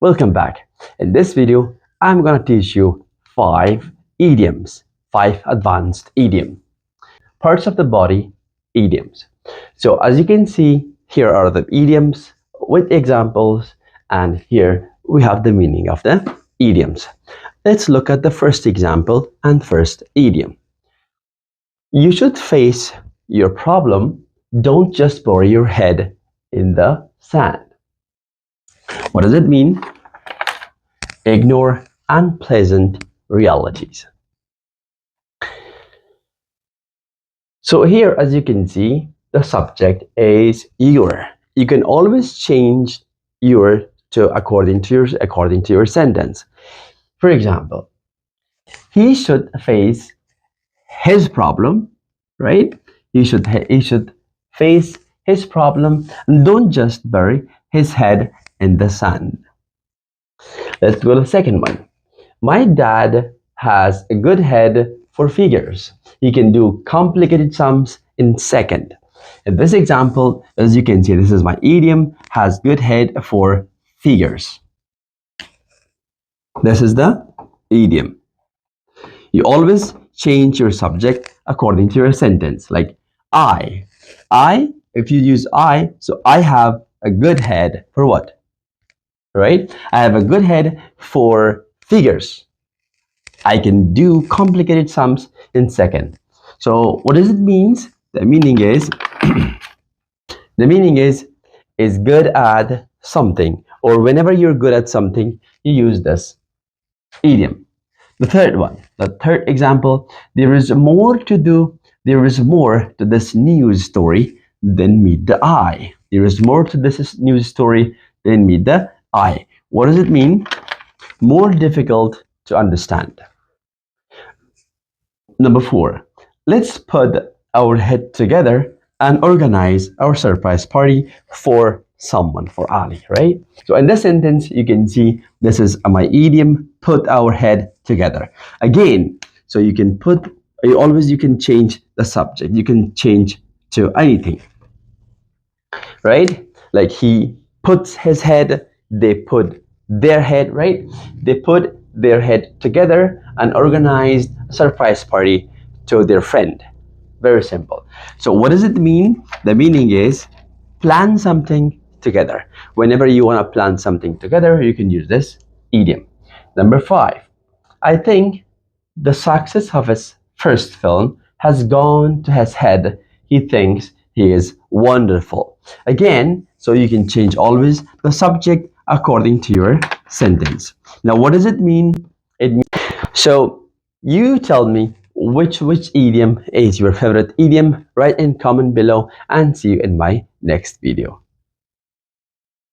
Welcome back. In this video, I'm gonna teach you 5 idioms, 5 advanced parts of the body idioms. So as you can see, here are the idioms with examples, and here we have the meaning of the idioms. Let's look at the first example and first idiom. You should face your problem. Don't just bury your head in the sand. What does it mean? Ignore unpleasant realities. So here, as you can see, the subject is your. You can always change your to according to your sentence. For example, he should face his problem, right? He should face his problem and don't just bury his head in the sand. Let's go to the second one. My dad has a good head for figures. He can do complicated sums in second. In this example, as you can see, this is my idiom, has good head for figures. This is the idiom. You always change your subject according to your sentence. Like if you use I, so I have a good head for what? Right? I have a good head for figures. I can do complicated sums in second. So what does it mean? The meaning is is good at something, or whenever you're good at something, you use this idiom. The third example, there is more to this news story than meet the eye. There is more to this news story than meet the eye. What does it mean? More difficult to understand. Number 4, let's put our head together and organize our surprise party for someone, for Ali, right? So in this sentence, you can see this is my idiom, put our head together. Again, so you can change the subject. You can change to anything, right? Like he puts his head, they put their head, right? They put their head together and organized a surprise party to their friend. Very simple. So what does it mean? The meaning is plan something together. Whenever you want to plan something together, you can use this idiom. Number 5, I think the success of his first film has gone to his head. He thinks he is wonderful. Again, so you can change always the subject according to your sentence. Now, what does it mean? So you tell me which idiom is your favorite idiom. Write in comment below and see you in my next video.